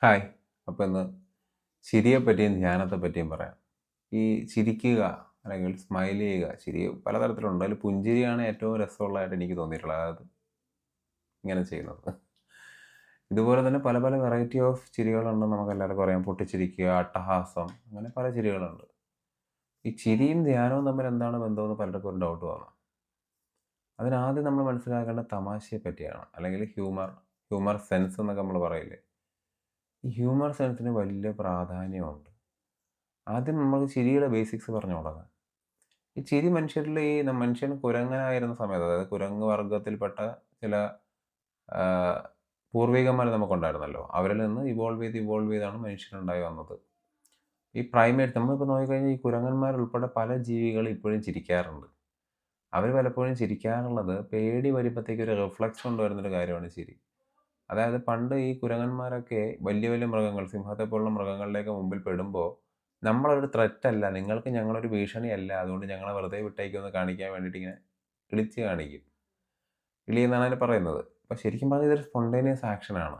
Hi. അപ്പോൾ ഇന്ന് ചിരിയെ പറ്റിയും ധ്യാനത്തെ പറ്റിയും പറയാം. ഈ ചിരിക്കുക അല്ലെങ്കിൽ സ്മൈൽ ചെയ്യുക, ചിരി പലതരത്തിലുണ്ട്. അതിൽ പുഞ്ചിരിയാണ് ഏറ്റവും രസമുള്ളതായിട്ട് എനിക്ക് തോന്നിയിട്ടുള്ളത്. അതായത് ഇങ്ങനെ ചെയ്യുന്നത്. ഇതുപോലെ തന്നെ പല പല വെറൈറ്റി ഓഫ് ചിരികളുണ്ടെന്ന് നമുക്ക് എല്ലാവർക്കും അറിയാം. പൊട്ടിച്ചിരിക്കുക, അട്ടഹാസം, അങ്ങനെ പല ചിരികളുണ്ട്. ഈ ചിരിയും ധ്യാനവും തമ്മിൽ എന്താണ് ബന്ധമെന്ന് പലർക്കും ഒരു ഡൗട്ട് തോന്നാം. അതിനാദ്യം നമ്മൾ മനസ്സിലാക്കേണ്ട തമാശയെ പറ്റിയാണ്. അല്ലെങ്കിൽ ഹ്യൂമർ സെൻസ് എന്നൊക്കെ നമ്മൾ പറയില്ലേ. ഈ ഹ്യൂമർ സെൻസിന് വലിയ പ്രാധാന്യമുണ്ട്. ആദ്യം നമുക്ക് ചിരിയുടെ ബേസിക്സ് പറഞ്ഞു തുടങ്ങാം. ഈ ചിരി മനുഷ്യരിൽ മനുഷ്യൻ കുരങ്ങനായിരുന്ന സമയത്ത്, അതായത് കുരങ്ങ് വർഗ്ഗത്തിൽപ്പെട്ട ചില പൂർവികന്മാർ നമുക്കുണ്ടായിരുന്നല്ലോ. അവരിൽ നിന്ന് ഇവോൾവ് ചെയ്താണ് മനുഷ്യനുണ്ടായി വന്നത്. ഈ പ്രൈമേറ്റ് നമ്മളിപ്പോൾ നോക്കിക്കഴിഞ്ഞാൽ ഈ കുരങ്ങന്മാരുൾപ്പെടെ പല ജീവികൾ ഇപ്പോഴും ചിരിക്കാറുണ്ട്. അവർ പലപ്പോഴും ചിരിക്കാറുള്ളത് പേടി വരുമ്പോഴത്തേക്ക് ഒരു റിഫ്ലക്സ് കൊണ്ടുവരുന്നൊരു കാര്യമാണ് ചിരി. അതായത് പണ്ട് ഈ കുരങ്ങന്മാരൊക്കെ വലിയ വലിയ മൃഗങ്ങൾ, സിംഹത്തെ പോലുള്ള മൃഗങ്ങളുടെയൊക്കെ മുമ്പിൽ പെടുമ്പോൾ നമ്മളൊരു ത്രെറ്റ് അല്ല, നിങ്ങൾക്ക് ഞങ്ങളൊരു ഭീഷണിയല്ല, അതുകൊണ്ട് ഞങ്ങളെ വെറുതെ വിട്ടേക്കുമെന്ന് കാണിക്കാൻ വേണ്ടിയിട്ട് ഇങ്ങനെ ഇളിച്ച് കാണിക്കും. ഇളി എന്നാണ് അതിന് പറയുന്നത്. അപ്പോൾ ശരിക്കും പറഞ്ഞാൽ ഇതൊരു സ്പോണ്ടേനിയസ് ആക്ഷനാണ്.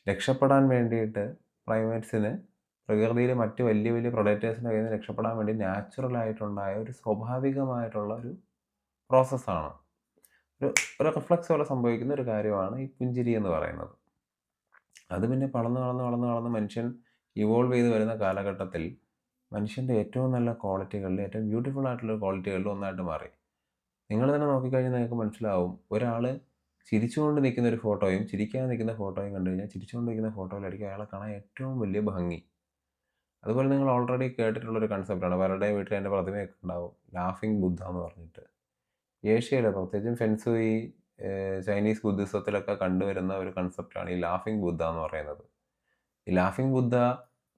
രക്ഷപ്പെടാൻ വേണ്ടിയിട്ട് പ്രൈമേറ്റ്സിന് പ്രകൃതിയിലെ മറ്റ് വലിയ വലിയ പ്രൊഡക്റ്റേഴ്സിൻ്റെ കയ്യിൽ നിന്ന് രക്ഷപ്പെടാൻ വേണ്ടി നാച്ചുറലായിട്ടുണ്ടായ ഒരു സ്വാഭാവികമായിട്ടുള്ള ഒരു പ്രോസസ്സാണ്. ഒരു ഒരു റിഫ്ലക്സ് പോലെ സംഭവിക്കുന്ന ഒരു കാര്യമാണ് ഈ പുഞ്ചിരി എന്ന് പറയുന്നത്. അത് പിന്നെ വളർന്ന് മനുഷ്യൻ ഇവോൾവ് ചെയ്ത് വരുന്ന കാലഘട്ടത്തിൽ മനുഷ്യൻ്റെ ഏറ്റവും നല്ല ക്വാളിറ്റികളിൽ, ഏറ്റവും ബ്യൂട്ടിഫുൾ ആയിട്ടുള്ള ക്വാളിറ്റികളിൽ ഒന്നായിട്ട് മാറി. നിങ്ങൾ തന്നെ നോക്കിക്കഴിഞ്ഞാൽ നിങ്ങൾക്ക് മനസ്സിലാവും, ഒരാൾ ചിരിച്ചുകൊണ്ട് നിൽക്കുന്ന ഒരു ഫോട്ടോയും ചിരിക്കാതെ നിൽക്കുന്ന ഫോട്ടോയും കണ്ടു കഴിഞ്ഞാൽ ചിരിച്ചുകൊണ്ട് നിൽക്കുന്ന ഫോട്ടോയിലായിരിക്കും അയാളെ കാണാൻ ഏറ്റവും വലിയ ഭംഗി. അതുപോലെ നിങ്ങൾ ഓൾറെഡി കേട്ടിട്ടുള്ളൊരു കൺസെപ്റ്റാണ്, പലരുടെയും വീട്ടിൽ എൻ്റെ പ്രതിമയൊക്കെ ഉണ്ടാവും, ലാഫിംഗ് ബുദ്ധ എന്ന് പറഞ്ഞിട്ട്. ഏഷ്യയിലെ പ്രത്യേകിച്ചും ഫെൻസുയി, ചൈനീസ് ബുദ്ധിസത്തിലൊക്കെ കണ്ടുവരുന്ന ഒരു കൺസെപ്റ്റാണ് ഈ ലാഫിംഗ് ബുദ്ധ എന്ന് പറയുന്നത്. ഈ ലാഫിംഗ് ബുദ്ധ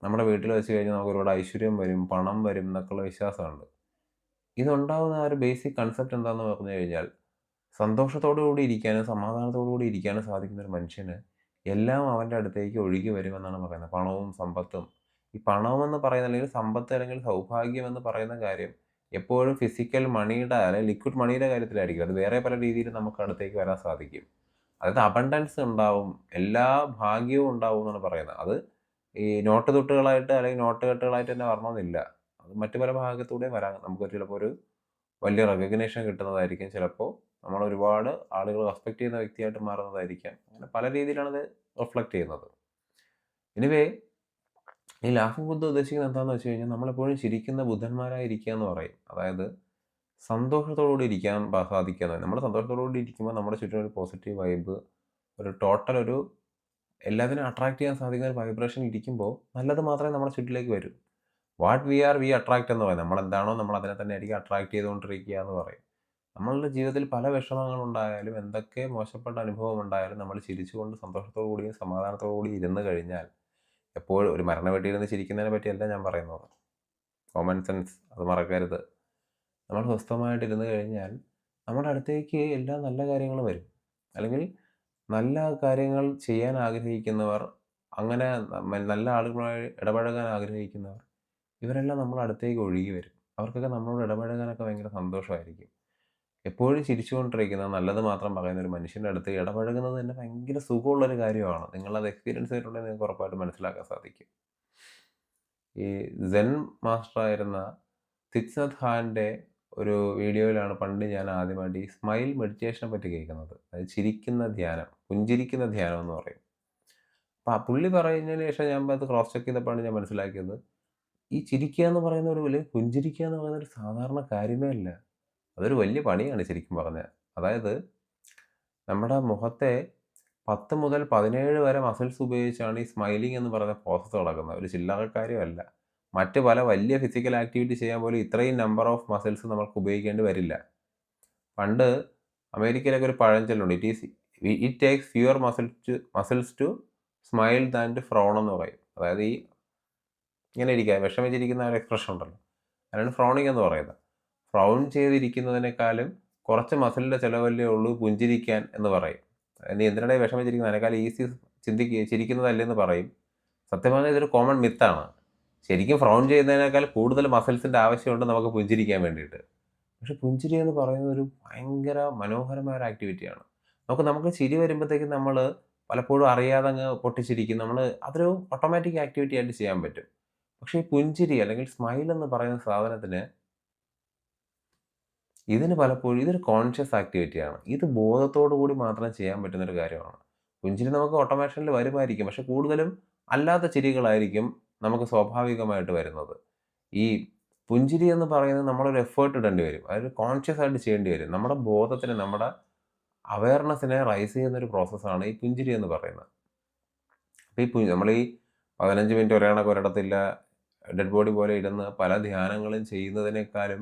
നമ്മുടെ വീട്ടിൽ വെച്ച് കഴിഞ്ഞാൽ നമുക്ക് ഒരുപാട് ഐശ്വര്യം വരും, പണം വരും എന്നൊക്കെയുള്ള വിശ്വാസമുണ്ട്. ഇതുണ്ടാകുന്ന ആ ഒരു ബേസിക് കൺസെപ്റ്റ് എന്താണെന്ന് പറഞ്ഞു കഴിഞ്ഞാൽ, സന്തോഷത്തോടു കൂടി ഇരിക്കാനും സമാധാനത്തോടു കൂടി ഇരിക്കാനും സാധിക്കുന്ന ഒരു മനുഷ്യന് എല്ലാം അവൻ്റെ അടുത്തേക്ക് ഒഴുകി വരുമെന്നാണ് പറയുന്നത്. പണവും സമ്പത്തും. ഈ പണമെന്ന് പറയുന്ന, അല്ലെങ്കിൽ സമ്പത്ത്, അല്ലെങ്കിൽ സൗഭാഗ്യം എന്ന് പറയുന്ന കാര്യം എപ്പോഴും ഫിസിക്കൽ മണിയുടെ, അല്ലെങ്കിൽ ലിക്വിഡ് മണിയുടെ കാര്യത്തിലായിരിക്കും. അത് വേറെ പല രീതിയിൽ നമുക്ക് അടുത്തേക്ക് വരാൻ സാധിക്കും. അതായത് അബണ്ടൻസ് ഉണ്ടാവും, എല്ലാ ഭാഗ്യവും ഉണ്ടാവും എന്നാണ് പറയുന്നത്. അത് ഈ നോട്ട് തുട്ടുകളായിട്ട് അല്ലെങ്കിൽ നോട്ട് കെട്ടുകളായിട്ട് തന്നെ വരണമെന്നില്ല. അത് മറ്റു പല ഭാഗത്തൂടെയും വരാം. നമുക്ക് ചിലപ്പോൾ ഒരു വലിയ റെക്കഗ്നേഷൻ കിട്ടുന്നതായിരിക്കും, ചിലപ്പോൾ നമ്മൾ ഒരുപാട് ആളുകൾ റെസ്പെക്ട് ചെയ്യുന്ന വ്യക്തിയായിട്ട് മാറുന്നതായിരിക്കാം. അങ്ങനെ പല രീതിയിലാണത് റിഫ്ലക്റ്റ് ചെയ്യുന്നത്. എനിവേ, ഈ ലാഫിംഗ് ബുദ്ധ ഉദ്ദേശിക്കുന്നത് എന്താണെന്ന് വെച്ച് കഴിഞ്ഞാൽ, നമ്മളെപ്പോഴും ചിരിക്കുന്ന ബുദ്ധന്മാരായിരിക്കുക എന്ന് പറയും. അതായത് സന്തോഷത്തോടുകൂടി ഇരിക്കാൻ സാധിക്കുക. നമ്മൾ സന്തോഷത്തോടുകൂടി ഇരിക്കുമ്പോൾ നമ്മുടെ ചുറ്റും ഒരു പോസിറ്റീവ് വൈബ്, ഒരു ടോട്ടൽ ഒരു എല്ലാത്തിനും അട്രാക്ട് ചെയ്യാൻ സാധിക്കുന്ന ഒരു വൈബ്രേഷൻ ഇരിക്കുമ്പോൾ നല്ലത് മാത്രമേ നമ്മുടെ ചുറ്റിലേക്ക് വരൂ. What we are we attract എന്ന് പറയും. നമ്മളെന്താണോ നമ്മൾ അതിനെ തന്നെ ആയിരിക്കും അട്രാക്ട് ചെയ്തുകൊണ്ടിരിക്കുക എന്ന് പറയും. നമ്മളുടെ ജീവിതത്തിൽ പല വിഷമങ്ങളുണ്ടായാലും, എന്തൊക്കെ മോശപ്പെട്ട അനുഭവം ഉണ്ടായാലും, നമ്മൾ ചിരിച്ചുകൊണ്ട് സന്തോഷത്തോടു കൂടിയും സമാധാനത്തോടു കൂടി ഇരുന്ന് കഴിഞ്ഞാൽ, എപ്പോഴും ഒരു മരണ വീട്ടിലിരുന്ന് ചിരിക്കുന്നതിനെ പറ്റിയല്ല ഞാൻ പറയുന്നത്. കോമൺ സെൻസ് അത് മറക്കരുത്. നമ്മൾ സ്വസ്ഥമായിട്ടിരുന്ന് കഴിഞ്ഞാൽ നമ്മുടെ അടുത്തേക്ക് എല്ലാ നല്ല കാര്യങ്ങളും വരും. അല്ലെങ്കിൽ നല്ല കാര്യങ്ങൾ ചെയ്യാൻ ആഗ്രഹിക്കുന്നവർ, അങ്ങനെ നല്ല ആളുകളുമായി ഇടപഴകാൻ ആഗ്രഹിക്കുന്നവർ, ഇവരെല്ലാം നമ്മുടെ അടുത്തേക്ക് ഒഴുകി വരും. അവർക്കൊക്കെ നമ്മളോട് ഇടപഴകാനൊക്കെ ഭയങ്കര സന്തോഷമായിരിക്കും. എപ്പോഴും ചിരിച്ചുകൊണ്ടിരിക്കുന്ന, നല്ലത് മാത്രം പറയുന്ന ഒരു മനുഷ്യൻ്റെ അടുത്ത് ഇടപഴകുന്നത് തന്നെ ഭയങ്കര സുഖമുള്ളൊരു കാര്യമാണ്. നിങ്ങളത് എക്സ്പീരിയൻസ് ചെയ്തിട്ടുണ്ടെങ്കിൽ നിങ്ങൾക്ക് ഉറപ്പായിട്ടും മനസ്സിലാക്കാൻ സാധിക്കും. ഈ സെൻ മാസ്റ്ററായിരുന്ന തിച്ച് നത് ഹാൻ്റെ ഒരു വീഡിയോയിലാണ് പണ്ട് ഞാൻ ആദ്യമായിട്ട് ഈ സ്മൈൽ മെഡിറ്റേഷനെ പറ്റി കേൾക്കുന്നത്. അതായത് ചിരിക്കുന്ന ധ്യാനം, പുഞ്ചിരിക്കുന്ന ധ്യാനം എന്ന് പറയും. അപ്പോൾ ആ പുള്ളി പറയുന്നതിന് ശേഷം ഞാൻ അത് ക്രോസ് ചെക്ക് ചെയ്തപ്പോഴാണ് ഞാൻ മനസ്സിലാക്കിയത്, ഈ ചിരിക്കുക എന്ന് പറയുന്ന ഒരു വലിയ, പുഞ്ചിരിക്കുക എന്ന് പറയുന്ന ഒരു സാധാരണ കാര്യമേ അല്ല. അതൊരു വലിയ പണിയാണ് ശരിക്കും പറഞ്ഞാൽ. അതായത് നമ്മുടെ മുഖത്തെ 10 മുതൽ 17 വരെ മസിൽസ് ഉപയോഗിച്ചാണ് ഈ സ്മൈലിംഗ് എന്ന് പറയുന്ന പ്രോസസ്സ് നടക്കുന്നത്. ഒരു ചില്ലറ കാര്യമല്ല. മറ്റ് പല വലിയ ഫിസിക്കൽ ആക്ടിവിറ്റി ചെയ്യാൻ പോലും ഇത്രയും നമ്പർ ഓഫ് മസിൽസ് നമുക്ക് ഉപയോഗിക്കേണ്ടി വരില്ല. പണ്ട് അമേരിക്കയിലൊക്കെ ഒരു പഴഞ്ചൊല്ലുണ്ട്, it takes fewer muscles to smile than to frown എന്ന് പറയും. അതായത് ഈ ഇങ്ങനെ ഇരിക്കുക, വിഷമിച്ചിരിക്കുന്ന ഒരു എക്സ്പ്രഷൻ ഉണ്ടല്ലോ, അതിനാണ് ഫ്രോണിങ് എന്ന് പറയുന്നത്. ഫ്രൗൺ ചെയ്തിരിക്കുന്നതിനേക്കാളും കുറച്ച് മസിലിൻ്റെ ചിലവല്ലേ ഉള്ളൂ പുഞ്ചിരിക്കാൻ എന്ന് പറയും. നീ എന്തിനാണ് വിഷമിച്ചിരിക്കുന്നത്, അതിനേക്കാൾ ഈസി ചിരിക്കുന്നതല്ലെന്ന് പറയും. സത്യം പറഞ്ഞാൽ ഇതൊരു കോമൺ മിത്താണ്. ശരിക്കും ഫ്രൗൺ ചെയ്യുന്നതിനേക്കാൾ കൂടുതൽ മസിൽസിൻ്റെ ആവശ്യമുണ്ട് നമുക്ക് പുഞ്ചിരിക്കാൻ വേണ്ടിയിട്ട്. പക്ഷെ പുഞ്ചിരി എന്ന് പറയുന്നത് ഒരു ഭയങ്കര മനോഹരമായ ഒരു ആക്ടിവിറ്റിയാണ്. നമുക്ക് ചിരി വരുമ്പോഴത്തേക്കും നമ്മൾ പലപ്പോഴും അറിയാതെ അങ്ങ് പൊട്ടിച്ചിരിക്കും. അതൊരു ഓട്ടോമാറ്റിക് ആക്ടിവിറ്റി ആയിട്ട് ചെയ്യാൻ പറ്റും. പക്ഷേ ഈ പുഞ്ചിരി അല്ലെങ്കിൽ സ്മൈൽ എന്ന് പറയുന്ന സാധനത്തിന് ഇതിന് പലപ്പോഴും ഇതൊരു കോൺഷ്യസ് ആക്ടിവിറ്റിയാണ്. ഇത് ബോധത്തോടു കൂടി മാത്രം ചെയ്യാൻ പറ്റുന്ന ഒരു കാര്യമാണ്. പുഞ്ചിരി നമുക്ക് ഓട്ടോമേഷനിൽ വരുമായിരിക്കും. പക്ഷെ കൂടുതലും അല്ലാത്ത ചിരികളായിരിക്കും നമുക്ക് സ്വാഭാവികമായിട്ട് വരുന്നത്. ഈ പുഞ്ചിരി എന്ന് പറയുന്നത് നമ്മളൊരു എഫേർട്ട് ഇടേണ്ടി വരും. അതൊരു കോൺഷ്യസ് ആയിട്ട് ചെയ്യേണ്ടി വരും. നമ്മുടെ ബോധത്തിന്, നമ്മുടെ അവയർനെസ്സിനെ റൈസ് ചെയ്യുന്ന ഒരു പ്രോസസ്സാണ് ഈ പുഞ്ചിരി എന്ന് പറയുന്നത്. അപ്പോൾ നമ്മളീ 15 മിനിറ്റ് ഒരിടത്തില്ല ഡെഡ് ബോഡി പോലെ ഇരുന്ന് പല ധ്യാനങ്ങളും ചെയ്യുന്നതിനേക്കാളും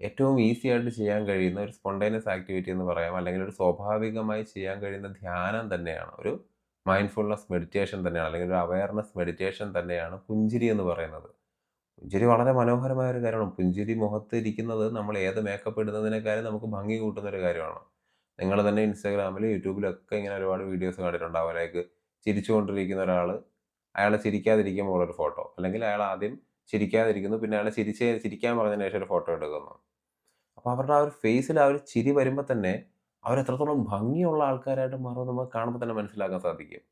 ഏറ്റവും ഈസി ആയിട്ട് ചെയ്യാൻ കഴിയുന്ന ഒരു സ്പോണ്ടേനിയസ് ആക്ടിവിറ്റി എന്ന് പറയാം. അല്ലെങ്കിൽ ഒരു സ്വാഭാവികമായി ചെയ്യാൻ കഴിയുന്ന ധ്യാനം തന്നെയാണ്. ഒരു മൈൻഡ്ഫുൾനെസ് മെഡിറ്റേഷൻ തന്നെയാണ്. അല്ലെങ്കിൽ ഒരു അവയർനെസ് മെഡിറ്റേഷൻ തന്നെയാണ് പുഞ്ചിരി എന്ന് പറയുന്നത്. പുഞ്ചിരി വളരെ മനോഹരമായ ഒരു കാര്യമാണ്. പുഞ്ചിരി മുഖത്ത് ഇരിക്കുന്നത് നമ്മൾ ഏത് മേക്കപ്പ് ഇടുന്നതിനേക്കാളും നമുക്ക് ഭംഗി കൂട്ടുന്ന ഒരു കാര്യമാണ്. നിങ്ങൾ തന്നെ ഇൻസ്റ്റാഗ്രാമിലും യൂട്യൂബിലൊക്കെ ഇങ്ങനെ ഒരുപാട് വീഡിയോസ് കണ്ടിട്ടുണ്ടാവും. ലൈക്ക് ചിരിച്ചുകൊണ്ടിരിക്കുന്ന ഒരാൾ, അയാൾ ചിരിക്കാതിരിക്കുമ്പോൾ ഒരു ഫോട്ടോ, അല്ലെങ്കിൽ അയാൾ ആദ്യം ചിരിക്കാതിരിക്കുന്നു, പിന്നെ അയാൾ ചിരിക്കാൻ പറഞ്ഞതിന് ശേഷം ഒരു ഫോട്ടോ എടുക്കുന്നു. അപ്പോൾ അവരുടെ ആ ഒരു ഫേസിൽ ആ ഒരു ചിരി വരുമ്പോൾ തന്നെ അവരെത്രത്തോളം ഭംഗിയുള്ള ആൾക്കാരായിട്ട് മാറുമെന്ന് നമുക്ക് കാണുമ്പോൾ തന്നെ മനസ്സിലാക്കാൻ സാധിക്കും.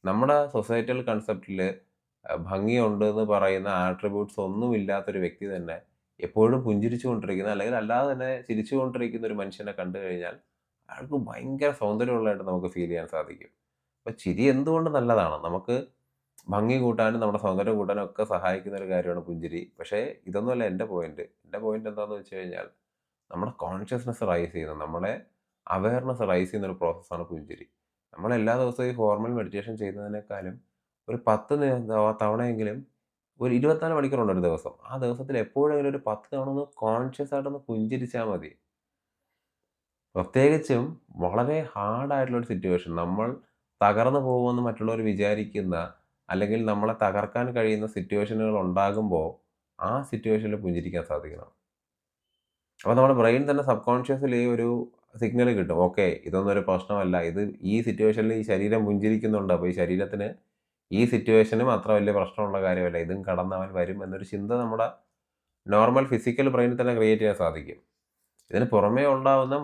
നമ്മുടെ സൊസൈറ്റൽ കൺസെപ്റ്റിൽ ഭംഗിയുണ്ട് എന്ന് പറയുന്ന ആട്രിബ്യൂട്ട്സ് ഒന്നും ഇല്ലാത്തൊരു വ്യക്തി തന്നെ എപ്പോഴും പുഞ്ചിരിച്ചു കൊണ്ടിരിക്കുന്ന, അല്ലെങ്കിൽ അല്ലാതെ തന്നെ ചിരിച്ചു കൊണ്ടിരിക്കുന്ന ഒരു മനുഷ്യനെ കണ്ടു കഴിഞ്ഞാൽ അയാൾക്ക് ഭയങ്കര സൗന്ദര്യമുള്ളതായിട്ട് നമുക്ക് ഫീൽ ചെയ്യാൻ സാധിക്കും. അപ്പോൾ ചിരി എന്തുകൊണ്ട് നല്ലതാണ്. നമുക്ക് ഭംഗി കൂട്ടാനും നമ്മുടെ സൗന്ദര്യം കൂട്ടാനും ഒക്കെ സഹായിക്കുന്ന ഒരു കാര്യമാണ് പുഞ്ചിരി. പക്ഷേ ഇതൊന്നുമല്ല എൻ്റെ പോയിന്റ്. എൻ്റെ പോയിന്റ് എന്താണെന്ന് വെച്ച് കഴിഞ്ഞാൽ നമ്മുടെ കോൺഷ്യസ്നെസ് റൈസ് ചെയ്യുന്ന, നമ്മുടെ അവയർനെസ് റൈസ് ചെയ്യുന്ന ഒരു പ്രോസസ്സാണ് പുഞ്ചിരി. നമ്മൾ എല്ലാ ദിവസവും ഈ ഫോർമൽ മെഡിറ്റേഷൻ ചെയ്യുന്നതിനേക്കാളും ഒരു 10 തവണയെങ്കിലും, ഒരു 24 മണിക്കൂറുണ്ട് ഒരു ദിവസം. ആ ദിവസത്തിൽ എപ്പോഴെങ്കിലും ഒരു 10 തവണ ഒന്ന് കോൺഷ്യസ് ആയിട്ടൊന്ന് പുഞ്ചിരിച്ചാൽ മതി. പ്രത്യേകിച്ചും വളരെ ഹാർഡായിട്ടുള്ളൊരു സിറ്റുവേഷൻ, നമ്മൾ തകർന്നു പോകുമെന്ന് മറ്റുള്ളവർ വിചാരിക്കുന്ന, അല്ലെങ്കിൽ നമ്മളെ തകർക്കാൻ കഴിയുന്ന സിറ്റുവേഷനുകൾ ഉണ്ടാകുമ്പോൾ ആ സിറ്റുവേഷനിൽ പുഞ്ചിരിക്കാൻ സാധിക്കണം. അപ്പോൾ നമ്മുടെ ബ്രെയിൻ തന്നെ സബ് കോൺഷ്യസ്ലി ഒരു സിഗ്നൽ കിട്ടും. ഓക്കെ, ഇതൊന്നും ഒരു പ്രശ്നമല്ല. ഈ സിറ്റുവേഷനിൽ ഈ ശരീരം പുഞ്ചിരിക്കുന്നുണ്ട്. അപ്പോൾ ഈ ശരീരത്തിന് ഈ സിറ്റുവേഷനും അത്ര വലിയ പ്രശ്നമുള്ള കാര്യമല്ല. ഇതും കടന്നവൻ വരും എന്നൊരു ചിന്ത നമ്മുടെ നോർമൽ ഫിസിക്കൽ ബ്രെയിനിൽ തന്നെ ക്രിയേറ്റ് ചെയ്യാൻ സാധിക്കും. ഇതിന് പുറമേ ഉണ്ടാവുന്ന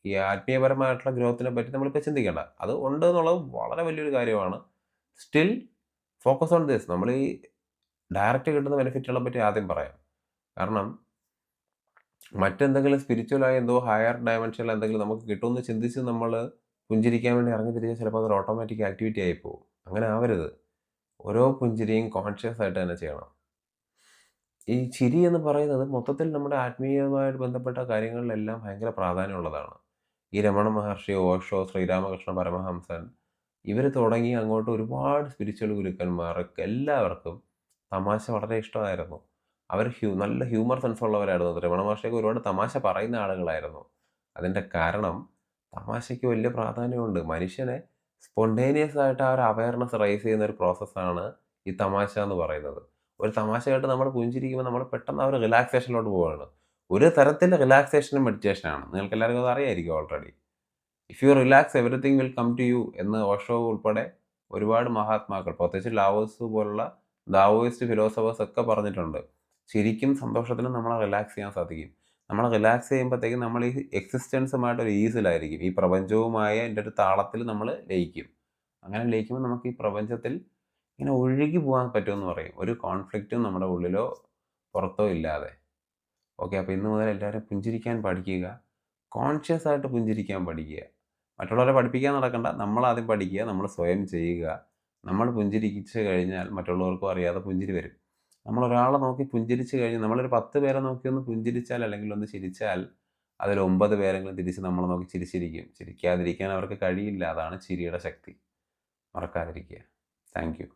ഈ ആത്മീയപരമായിട്ടുള്ള ഗ്രോത്തിനെ പറ്റി നമ്മളിപ്പോൾ ചിന്തിക്കേണ്ട. അത് ഉണ്ട് എന്നുള്ളത് വളരെ വലിയൊരു കാര്യമാണ്. Still focus on this. നമ്മൾ ഈ ഡയറക്റ്റ് കിട്ടുന്ന ബെനിഫിറ്റുകളെ പറ്റി ആദ്യം പറയാം. കാരണം മറ്റെന്തെങ്കിലും സ്പിരിച്വലായ എന്തോ ഹയർ ഡയമെൻഷനിൽ എന്തെങ്കിലും നമുക്ക് കിട്ടുമെന്ന് ചിന്തിച്ച് നമ്മൾ പുഞ്ചിരിക്കാൻ വേണ്ടി ഇറങ്ങി തിരിച്ചാൽ ചിലപ്പോൾ അതൊരു ഓട്ടോമാറ്റിക് ആക്ടിവിറ്റി ആയി പോകും. അങ്ങനെ ആവരുത്. ഓരോ പുഞ്ചിരിയും കോൺഷ്യസ് ആയിട്ട് തന്നെ ചെയ്യണം. ഈ ചിരി എന്ന് പറയുന്നത് മൊത്തത്തിൽ നമ്മുടെ ആത്മീയമായിട്ട് ബന്ധപ്പെട്ട കാര്യങ്ങളിലെല്ലാം ഭയങ്കര പ്രാധാന്യമുള്ളതാണ്. ഈ രമണ മഹർഷി, ഓഷോ, ശ്രീരാമകൃഷ്ണ പരമഹംസൻ, ഇവർ തുടങ്ങി അങ്ങോട്ട് ഒരുപാട് സ്പിരിച്വൽ ഗുരുക്കന്മാർക്ക് എല്ലാവർക്കും തമാശ വളരെ ഇഷ്ടമായിരുന്നു. അവർ നല്ല ഹ്യൂമർ സെൻസ് ഉള്ളവരായിരുന്നു. രമണ മഹർഷിയൊക്കെ ഒരുപാട് തമാശ പറയുന്ന ആളുകളായിരുന്നു. അതിൻ്റെ കാരണം തമാശയ്ക്ക് വലിയ പ്രാധാന്യമുണ്ട്. മനുഷ്യനെ സ്പോണ്ടേനിയസ് ആയിട്ട് ആ ഒരു അവയർനെസ് റൈസ് ചെയ്യുന്ന ഒരു പ്രോസസ്സാണ് ഈ തമാശ എന്ന് പറയുന്നത്. ഒരു തമാശ കേട്ട് നമ്മൾ പുഞ്ചിരിക്കുമ്പോൾ നമ്മൾ പെട്ടെന്ന് ആ ഒരു റിലാക്സേഷനിലോട്ട് പോവുകയാണ്. ഒരു തരത്തിൽ റിലാക്സേഷനും മെഡിറ്റേഷനാണ്. നിങ്ങൾക്ക് എല്ലാവർക്കും അത് അറിയായിരിക്കും already. If you relax everything will come to you എന്ന് ഓഷോ ഉൾപ്പെടെ ഒരുപാട് മഹാത്മാക്കൾ, പ്രത്യേകിച്ച് ലാവോസ് പോലുള്ള ദാവോയിസ്റ്റ് ഫിലോസഫേഴ്സ് ഒക്കെ പറഞ്ഞിട്ടുണ്ട്. ശരിക്കും സന്തോഷത്തിനും നമ്മളെ റിലാക്സ് ചെയ്യാൻ സാധിക്കും. നമ്മളെ റിലാക്സ് ചെയ്യുമ്പോഴത്തേക്കും നമ്മൾ ഈ എക്സിസ്റ്റൻസുമായിട്ടൊരു ഈസിലായിരിക്കും. ഈ പ്രപഞ്ചവുമായ എൻ്റെ ഒരു താളത്തിൽ നമ്മൾ ലയിക്കും. അങ്ങനെ ലയിക്കുമ്പോൾ നമുക്ക് ഈ പ്രപഞ്ചത്തിൽ ഇങ്ങനെ ഒഴുകി പോകാൻ പറ്റുമെന്ന് പറയും. ഒരു കോൺഫ്ലിക്റ്റും നമ്മുടെ ഉള്ളിലോ പുറത്തോ ഇല്ലാതെ. ഓക്കെ, അപ്പോൾ ഇന്ന് മുതൽ എല്ലാവരും പുഞ്ചിരിക്കാൻ പഠിക്കുക. കോൺഷ്യസ് ആയിട്ട് പുഞ്ചിരിക്കാൻ പഠിക്കുക. മറ്റുള്ളവരെ പഠിപ്പിക്കാൻ നടക്കണ്ട. നമ്മളാദ്യം പഠിക്കുക, നമ്മൾ സ്വയം ചെയ്യുക. നമ്മൾ പുഞ്ചിരിച്ച് കഴിഞ്ഞാൽ മറ്റുള്ളവർക്കും അറിയാതെ പുഞ്ചിരി വരും. നമ്മളൊരാളെ നോക്കി പുഞ്ചിരിച്ച് കഴിഞ്ഞാൽ, നമ്മളൊരു 10 പേരെ നോക്കി ഒന്ന് പുഞ്ചിരിച്ചാൽ അല്ലെങ്കിൽ ഒന്ന് ചിരിച്ചാൽ അതിൽ 9 പേരെങ്കിലും തിരിച്ച് നമ്മളെ നോക്കി ചിരിച്ചിരിക്കും. ചിരിക്കാതിരിക്കാൻ അവർക്ക് കഴിയില്ല. അതാണ് ചിരിയുടെ ശക്തി. മറക്കാതിരിക്കുക. Thank you.